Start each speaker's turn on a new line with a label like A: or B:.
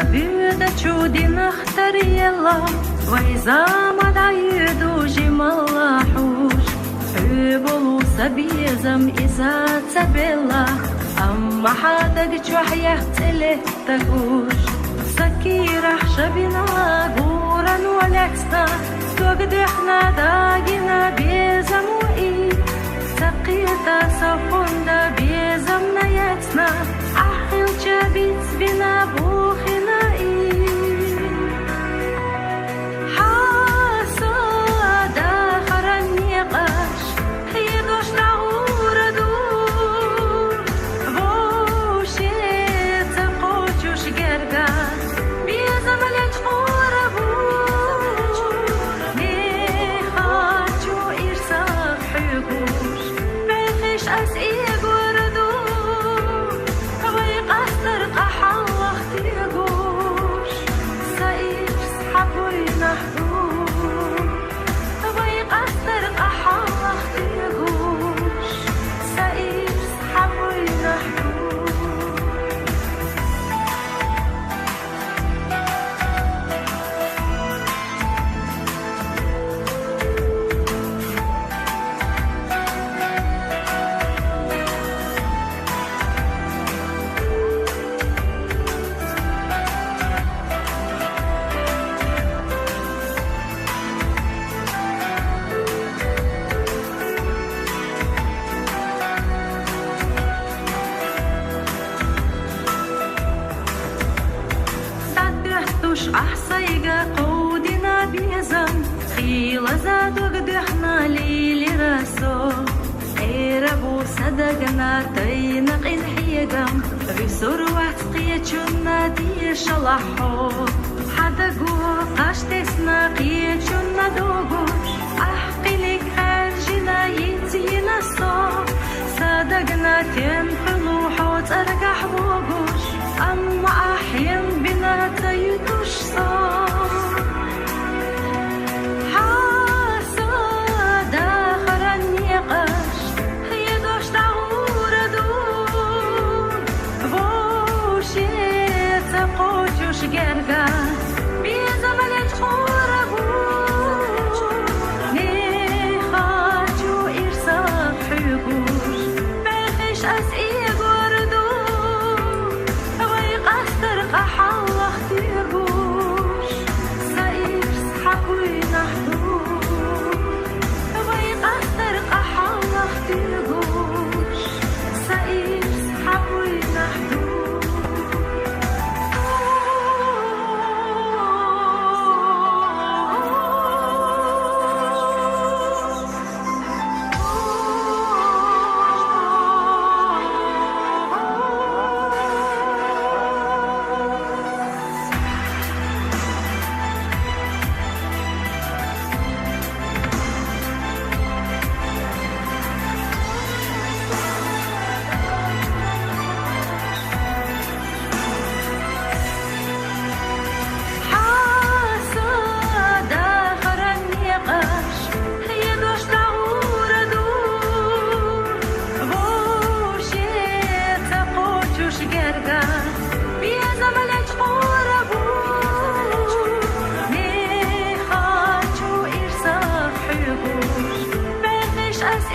A: بيد تشودي نختاريلا وإذا ما دعيدو جمال حوش حبلو سبيزم إذا تبلا أما حدك جوحية تلتقوش سكيرة شبنا غورا ولكسنا تقدحنا داقنا بيزم وإي تقيتا سفندا بيزم نيتنا أحل جابيت بنا بوخنا إي حاسا داخرا نيقاش هيدوش نعوردو بوشي تقوشوش قرقاش بيزم لتقوربو نيخاتشو إرساق حيقوش بيخيش أسئيق وردو ويقصر قحوة اختيقوش سايف سحبوي نحدوش ويقصر قحوة اختيقوش سايف سحبوي نحدوش صدقتوش أحصيقة قودنا بيزن خيلة زادو قدحنا ليلي راسو إيربو صدقنا تينق الحيقم بسر واتقية جنة دي شلحو حدقو قاشتسنا قية جنة دوغوش أحقي لك خارجنا يتينا صو صدقنا تنحلو حوت أرقح بوغوش أما أحيان بنا تيدوش صار حاسا داخرا نيقاش هيدوش تعوردو بوشي تقوشوش قرقاش بيزملت خوربو نيخاتشو إرساق حيقوش بيخيش أسئيق وردو ويقصر قحوة اختيقوش سايف سحبوي نحدوش ويقصر قحوة اختيقوش سايف سحبوي نحدوش As